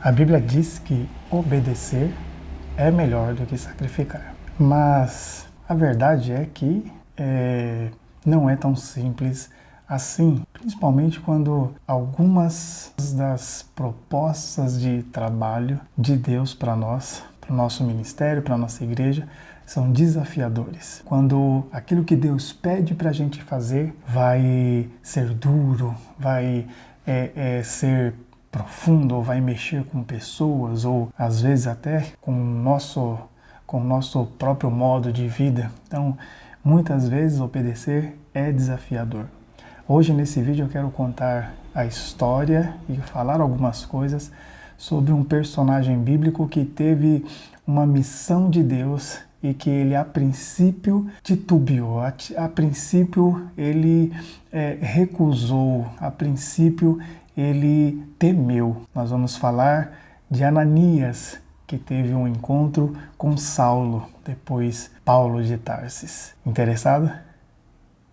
A Bíblia diz que obedecer é melhor do que sacrificar. Mas a verdade é que não é tão simples assim, principalmente quando algumas das propostas de trabalho de Deus para nós, para o nosso ministério, para a nossa igreja, são desafiadores. Quando aquilo que Deus pede para a gente fazer vai ser duro, vai ser profundo, ou vai mexer com pessoas, ou às vezes até com o nosso próprio modo de vida. Então, muitas vezes obedecer é desafiador. Hoje nesse vídeo eu quero contar a história e falar algumas coisas sobre um personagem bíblico que teve uma missão de Deus e que ele a princípio titubeou, a princípio ele recusou, a princípio ele temeu. Nós vamos falar de Ananias, que teve um encontro com Saulo, depois Paulo de Tarsis. Interessado?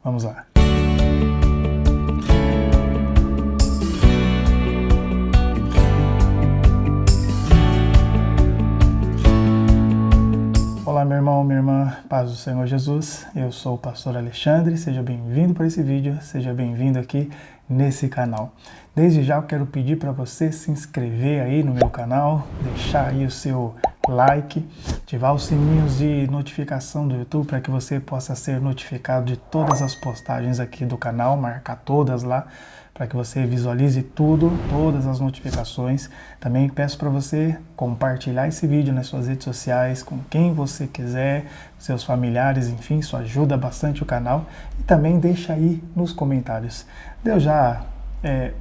Vamos lá. Olá, meu irmão, minha irmã, paz do Senhor Jesus. Eu sou o pastor Alexandre, seja bem-vindo para esse vídeo, seja bem-vindo aqui nesse canal. Desde já eu quero pedir para você se inscrever aí no meu canal, deixar aí o seu like, ativar os sininhos de notificação do YouTube para que você possa ser notificado de todas as postagens aqui do canal, marcar todas lá, para que você visualize tudo, todas as notificações. Também peço para você compartilhar esse vídeo nas suas redes sociais, com quem você quiser, seus familiares, enfim, isso ajuda bastante o canal. E também deixa aí nos comentários. Deus já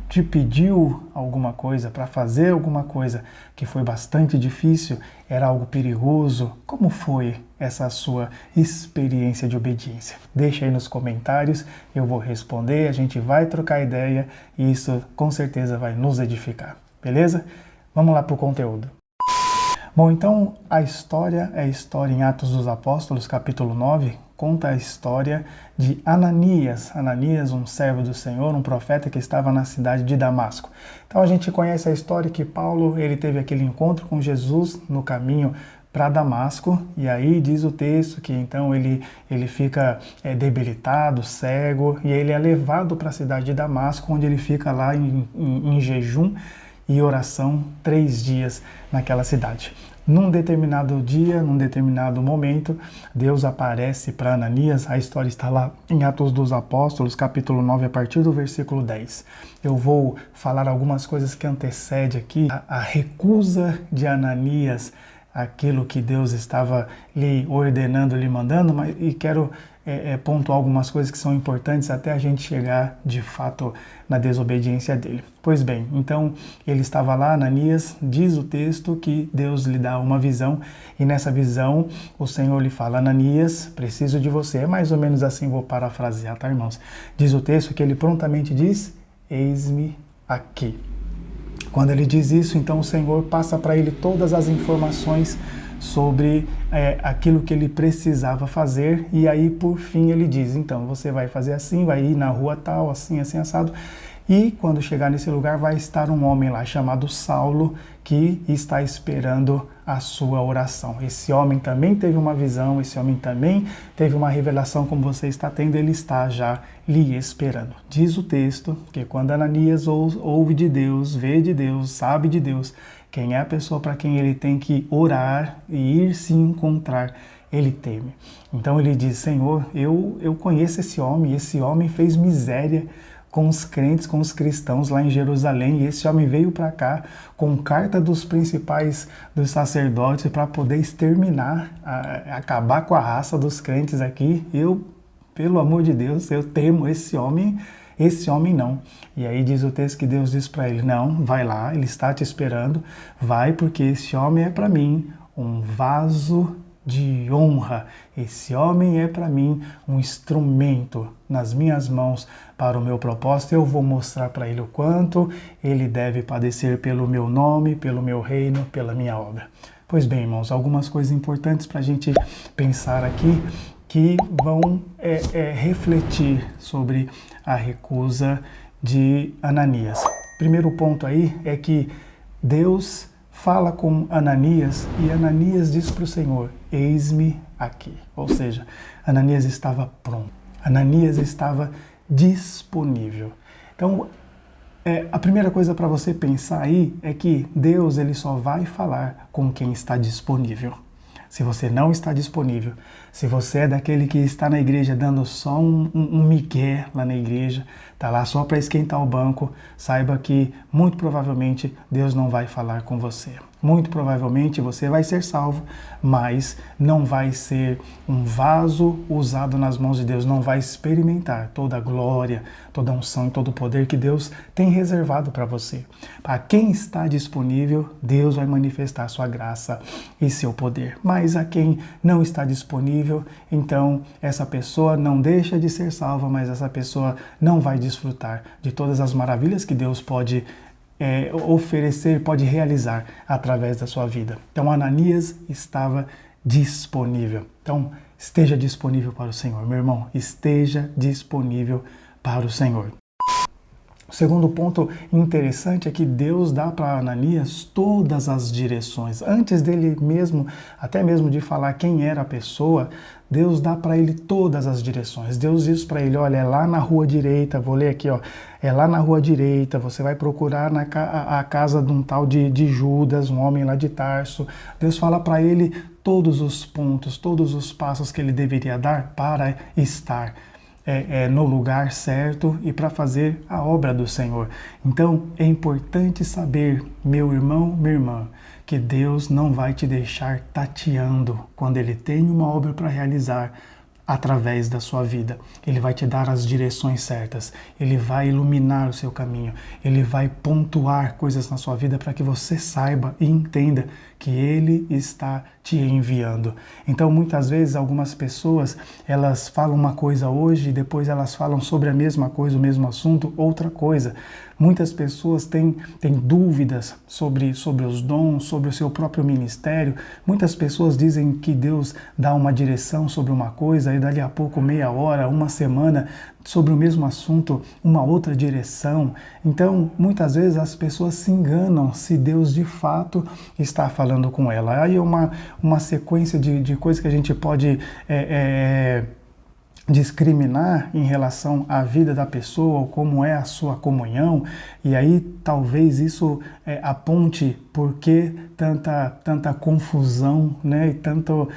te pediu alguma coisa, para fazer alguma coisa que foi bastante difícil, era algo perigoso? Como foi essa sua experiência de obediência? Deixa aí nos comentários, eu vou responder, a gente vai trocar ideia e isso com certeza vai nos edificar, beleza? Vamos lá para o conteúdo. Bom, então a história é a história em Atos dos Apóstolos, capítulo 9, conta a história de Ananias. Ananias, um servo do Senhor, um profeta que estava na cidade de Damasco. Então a gente conhece a história que Paulo ele teve aquele encontro com Jesus no caminho para Damasco, e aí diz o texto que então ele fica debilitado, cego, e ele é levado para a cidade de Damasco, onde ele fica lá em jejum e oração 3 dias naquela cidade. Num determinado dia, num determinado momento, Deus aparece para Ananias. A história está lá em Atos dos Apóstolos, capítulo 9, a partir do versículo 10. Eu vou falar algumas coisas que antecedem aqui a recusa de Ananias, aquilo que Deus estava lhe ordenando, lhe mandando, e quero pontuar algumas coisas que são importantes até a gente chegar de fato na desobediência dele. Pois bem, então ele estava lá, Ananias, diz o texto que Deus lhe dá uma visão, e nessa visão o Senhor lhe fala: Ananias, preciso de você. É mais ou menos assim, vou parafrasear, tá, irmãos? Diz o texto que ele prontamente diz: eis-me aqui. Quando ele diz isso, então o Senhor passa para ele todas as informações sobre aquilo que ele precisava fazer, e aí por fim ele diz: então você vai fazer assim, vai ir na rua tal, assim, assim, assado, e quando chegar nesse lugar vai estar um homem lá chamado Saulo que está esperando a sua oração. Esse homem também teve uma visão, esse homem também teve uma revelação como você está tendo, ele está já lhe esperando. Diz o texto que quando Ananias ouve de Deus, vê de Deus, sabe de Deus, quem é a pessoa para quem ele tem que orar e ir se encontrar, ele teme. Então ele diz: Senhor, eu conheço esse homem fez miséria com os crentes, com os cristãos lá em Jerusalém, e esse homem veio para cá com carta dos principais dos sacerdotes para poder exterminar, acabar com a raça dos crentes aqui. Pelo amor de Deus, eu temo esse homem não. E aí diz o texto que Deus diz para ele: não, vai lá, ele está te esperando, vai, porque esse homem é para mim um vaso de honra. Esse homem é para mim um instrumento nas minhas mãos para o meu propósito. Eu vou mostrar para ele o quanto ele deve padecer pelo meu nome, pelo meu reino, pela minha obra. Pois bem, irmãos, algumas coisas importantes para a gente pensar aqui que vão refletir sobre a recusa de Ananias. Primeiro ponto aí é que Deus fala com Ananias e Ananias diz para o Senhor: eis-me aqui. Ou seja, Ananias estava pronto, Ananias estava disponível. Então, a primeira coisa para você pensar aí é que Deus ele só vai falar com quem está disponível. Se você não está disponível, se você é daquele que está na igreja dando só um migué lá na igreja, está lá só para esquentar o banco, saiba que muito provavelmente Deus não vai falar com você. Muito provavelmente você vai ser salvo, mas não vai ser um vaso usado nas mãos de Deus, não vai experimentar toda a glória, toda a unção e todo o poder que Deus tem reservado para você. Para quem está disponível, Deus vai manifestar sua graça e seu poder. Mas a quem não está disponível, então essa pessoa não deixa de ser salva, mas essa pessoa não vai desfrutar de todas as maravilhas que Deus pode oferecer, pode realizar através da sua vida. Então Ananias estava disponível. Então esteja disponível para o Senhor, meu irmão, esteja disponível para o Senhor. O segundo ponto interessante é que Deus dá para Ananias todas as direções. Antes dele mesmo, até mesmo de falar quem era a pessoa, Deus dá para ele todas as direções. Deus diz para ele: olha, é lá na rua direita, vou ler aqui, ó, é lá na rua direita, você vai procurar a casa de um tal de Judas, um homem lá de Tarso. Deus fala para ele todos os pontos, todos os passos que ele deveria dar para estar no lugar certo e para fazer a obra do Senhor. Então é importante saber, meu irmão, minha irmã, que Deus não vai te deixar tateando quando Ele tem uma obra para realizar através da sua vida. Ele vai te dar as direções certas, Ele vai iluminar o seu caminho, Ele vai pontuar coisas na sua vida para que você saiba e entenda que Ele está te enviando. Então, muitas vezes, algumas pessoas, elas falam uma coisa hoje e depois elas falam sobre a mesma coisa, o mesmo assunto, outra coisa. Muitas pessoas têm dúvidas sobre os dons, sobre o seu próprio ministério. Muitas pessoas dizem que Deus dá uma direção sobre uma coisa e dali a pouco, meia hora, uma semana, sobre o mesmo assunto, uma outra direção. Então, muitas vezes as pessoas se enganam se Deus de fato está falando com ela. Aí é uma sequência de coisas que a gente pode discriminar em relação à vida da pessoa, como é a sua comunhão, e aí talvez isso aponte por que tanta confusão, né, e tanto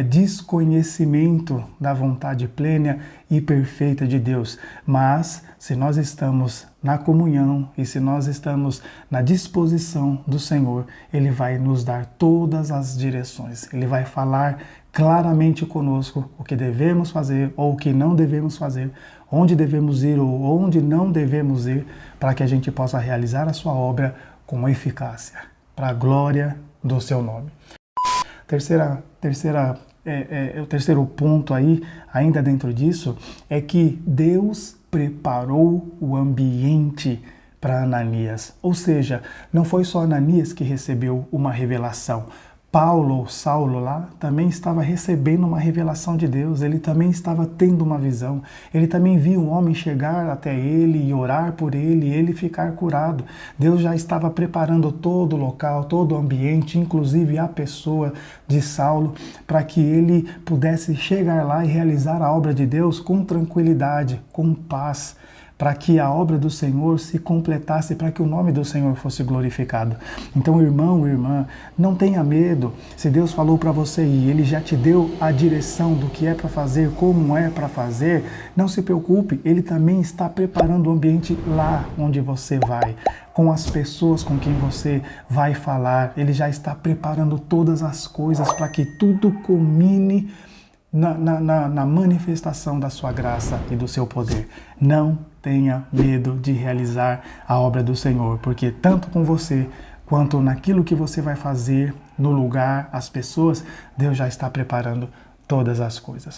desconhecimento da vontade plena e perfeita de Deus. Mas se nós estamos na comunhão e se nós estamos na disposição do Senhor, Ele vai nos dar todas as direções. Ele vai falar claramente conosco o que devemos fazer ou o que não devemos fazer, onde devemos ir ou onde não devemos ir, para que a gente possa realizar a sua obra com eficácia, para a glória do seu nome. O terceiro ponto aí, ainda dentro disso, é que Deus preparou o ambiente para Ananias. Ou seja, não foi só Ananias que recebeu uma revelação. Paulo, ou Saulo lá, também estava recebendo uma revelação de Deus, ele também estava tendo uma visão, ele também viu um homem chegar até ele e orar por ele e ele ficar curado. Deus já estava preparando todo o local, todo o ambiente, inclusive a pessoa de Saulo, para que ele pudesse chegar lá e realizar a obra de Deus com tranquilidade, com paz, para que a obra do Senhor se completasse, para que o nome do Senhor fosse glorificado. Então, irmão, irmã, não tenha medo. Se Deus falou para você e Ele já te deu a direção do que é para fazer, como é para fazer, não se preocupe, Ele também está preparando o ambiente lá onde você vai, com as pessoas com quem você vai falar. Ele já está preparando todas as coisas para que tudo culmine na manifestação da sua graça e do seu poder. Não tenha medo de realizar a obra do Senhor, porque tanto com você quanto naquilo que você vai fazer, no lugar, as pessoas, Deus já está preparando todas as coisas.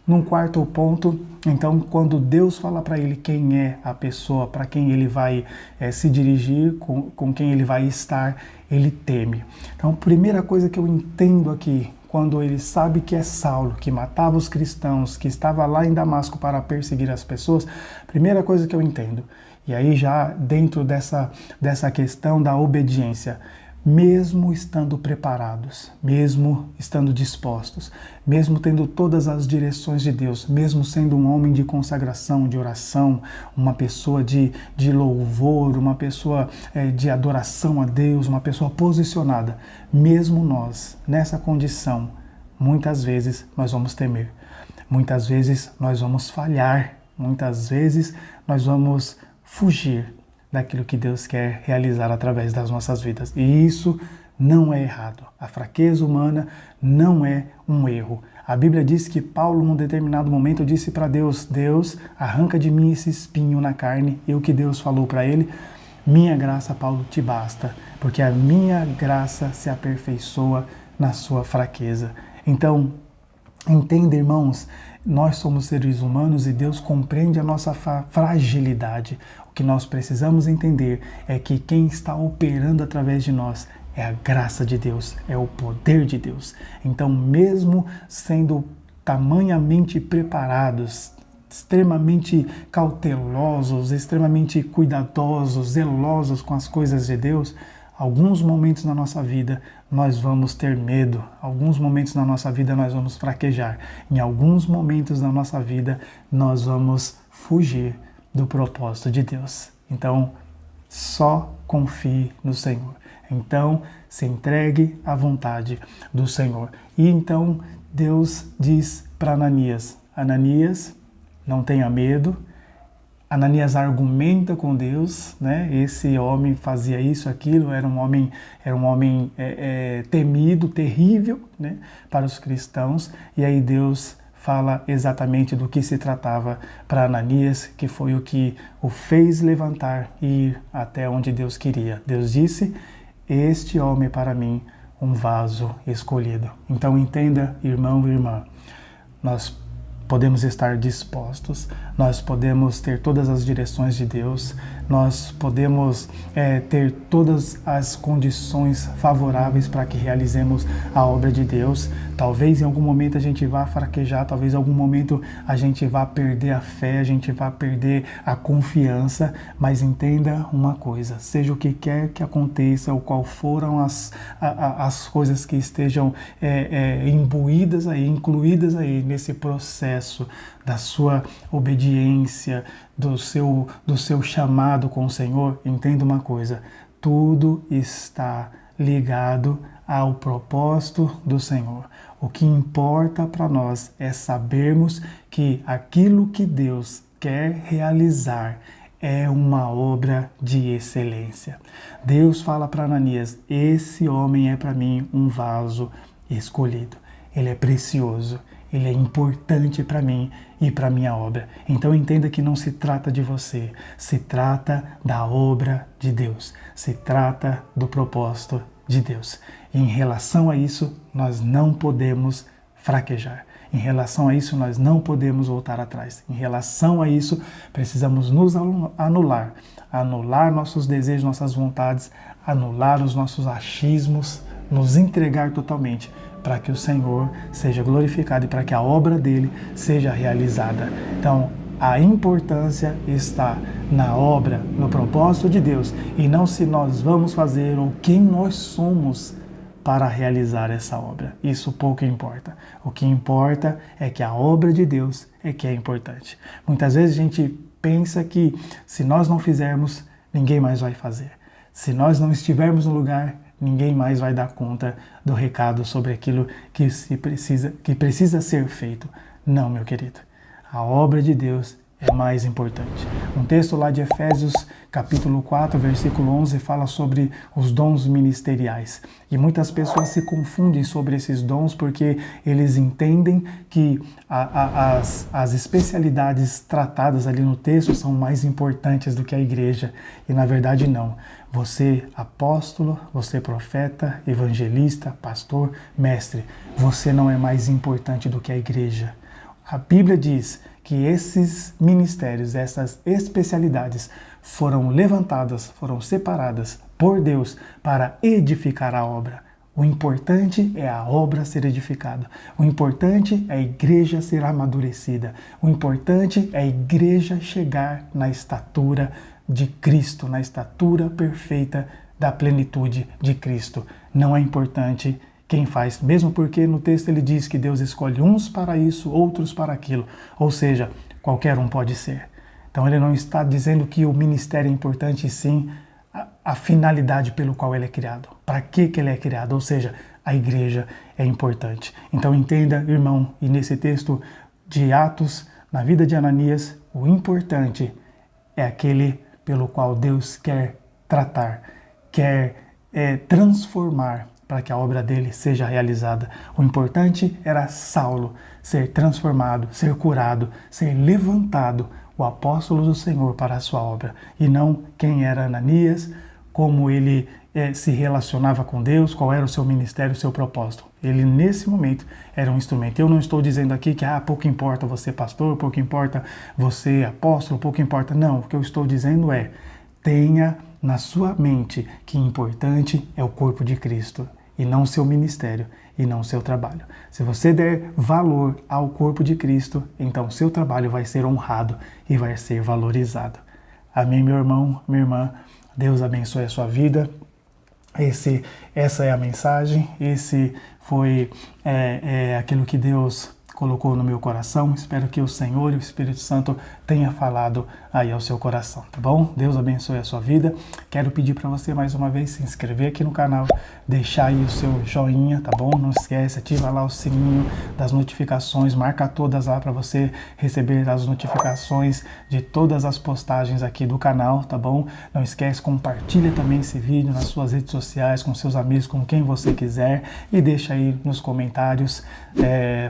Num quarto ponto, então, quando Deus fala para ele quem é a pessoa, para quem ele vai se dirigir, com quem ele vai estar, ele teme. Então, a primeira coisa que eu entendo aqui, quando ele sabe que é Saulo, que matava os cristãos, que estava lá em Damasco para perseguir as pessoas, primeira coisa que eu entendo, E aí já dentro dessa questão da obediência, mesmo estando preparados, mesmo estando dispostos, mesmo tendo todas as direções de Deus, mesmo sendo um homem de consagração, de oração, uma pessoa de louvor, uma pessoa de adoração a Deus, uma pessoa posicionada, mesmo nós, nessa condição, muitas vezes nós vamos temer, muitas vezes nós vamos falhar, muitas vezes nós vamos fugir daquilo que Deus quer realizar através das nossas vidas. E isso não é errado. A fraqueza humana não é um erro. A Bíblia diz que Paulo, num determinado momento, disse para Deus: Deus, arranca de mim esse espinho na carne. E o que Deus falou para ele? Minha graça, Paulo, te basta, porque a minha graça se aperfeiçoa na sua fraqueza. Então, entenda, irmãos, nós somos seres humanos e Deus compreende a nossa fragilidade. O que nós precisamos entender é que quem está operando através de nós é a graça de Deus, é o poder de Deus. Então, mesmo sendo tamanhamente preparados, extremamente cautelosos, extremamente cuidadosos, zelosos com as coisas de Deus, alguns momentos na nossa vida nós vamos ter medo, alguns momentos na nossa vida nós vamos fraquejar, em alguns momentos na nossa vida nós vamos fugir do propósito de Deus. Então, só confie no Senhor. Então, se entregue à vontade do Senhor. E então, Deus diz para Ananias: Ananias, não tenha medo. Ananias argumenta com Deus, né? Esse homem fazia isso, aquilo, era um homem temido, terrível, né? Para os cristãos. E aí Deus fala exatamente do que se tratava para Ananias, que foi o que o fez levantar e ir até onde Deus queria. Deus disse: este homem é para mim um vaso escolhido. Então entenda, irmão e irmã, nós podemos estar dispostos, nós podemos ter todas as direções de Deus, nós podemos ter todas as condições favoráveis para que realizemos a obra de Deus. Talvez em algum momento a gente vá fraquejar, talvez em algum momento a gente vá perder a fé, a gente vá perder a confiança, mas entenda uma coisa: seja o que quer que aconteça, ou qual foram as coisas que estejam imbuídas aí, incluídas aí nesse processo da sua obediência, do seu chamado com o Senhor, entenda uma coisa: tudo está ligado ao propósito do Senhor. O que importa para nós é sabermos que aquilo que Deus quer realizar é uma obra de excelência. Deus fala para Ananias: esse homem é para mim um vaso escolhido. Ele é precioso, ele é importante para mim e para a minha obra. Então entenda que não se trata de você, se trata da obra de Deus, se trata do propósito de Deus. E em relação a isso, nós não podemos fraquejar. Em relação a isso, nós não podemos voltar atrás. Em relação a isso, precisamos nos anular nossos desejos, nossas vontades, anular os nossos achismos, nos entregar totalmente para que o Senhor seja glorificado e para que a obra dele seja realizada. Então, a importância está na obra, no propósito de Deus, e não se nós vamos fazer ou quem nós somos para realizar essa obra. Isso pouco importa. O que importa é que a obra de Deus é que é importante. Muitas vezes a gente pensa que se nós não fizermos, ninguém mais vai fazer. Se nós não estivermos no lugar, ninguém mais vai dar conta do recado sobre aquilo que precisa ser feito. Não, meu querido. A obra de Deus é mais importante. Um texto lá de Efésios, capítulo 4, versículo 11, fala sobre os dons ministeriais. E muitas pessoas se confundem sobre esses dons porque eles entendem que as especialidades tratadas ali no texto são mais importantes do que a igreja. E na verdade não. Você apóstolo, você profeta, evangelista, pastor, mestre, você não é mais importante do que a igreja. A Bíblia diz que esses ministérios, essas especialidades foram levantadas, foram separadas por Deus para edificar a obra. O importante é a obra ser edificada. O importante é a igreja ser amadurecida. O importante é a igreja chegar na estatura de Cristo, na estatura perfeita da plenitude de Cristo. Não é importante quem faz, mesmo porque no texto ele diz que Deus escolhe uns para isso, outros para aquilo, ou seja, qualquer um pode ser. Então ele não está dizendo que o ministério é importante, sim a finalidade pelo qual ele é criado, para que ele é criado, ou seja, a igreja é importante. Então entenda, irmão, e nesse texto de Atos, na vida de Ananias, o importante é aquele pelo qual Deus quer tratar, quer transformar para que a obra dele seja realizada. O importante era Saulo ser transformado, ser curado, ser levantado, o apóstolo do Senhor para a sua obra, e não quem era Ananias, como ele se relacionava com Deus, qual era o seu ministério, o seu propósito. Ele, nesse momento, era um instrumento. Eu não estou dizendo aqui que pouco importa você pastor, pouco importa você apóstolo, pouco importa. Não, o que eu estou dizendo é, tenha na sua mente que importante é o corpo de Cristo, e não o seu ministério, e não o seu trabalho. Se você der valor ao corpo de Cristo, então seu trabalho vai ser honrado e vai ser valorizado. Amém, meu irmão, minha irmã. Deus abençoe a sua vida. Essa é a mensagem, esse foi aquilo que Deus colocou no meu coração. Espero que o Senhor e o Espírito Santo tenha falado aí ao seu coração, tá bom? Deus abençoe a sua vida. Quero pedir para você mais uma vez se inscrever aqui no canal, deixar aí o seu joinha, tá bom? Não esquece, ativa lá o sininho das notificações, marca todas lá para você receber as notificações de todas as postagens aqui do canal, tá bom? Não esquece, compartilha também esse vídeo nas suas redes sociais, com seus amigos, com quem você quiser, e deixa aí nos comentários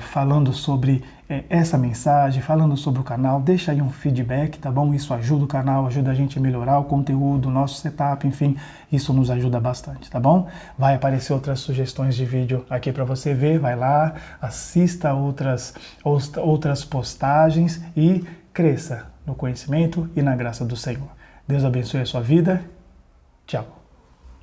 falando sobre essa mensagem, falando sobre o canal, deixa aí um feedback, tá bom? Isso ajuda o canal, ajuda a gente a melhorar o conteúdo, o nosso setup, enfim, isso nos ajuda bastante, tá bom? Vai aparecer outras sugestões de vídeo aqui para você ver, vai lá, assista outras postagens e cresça no conhecimento e na graça do Senhor. Deus abençoe a sua vida. Tchau.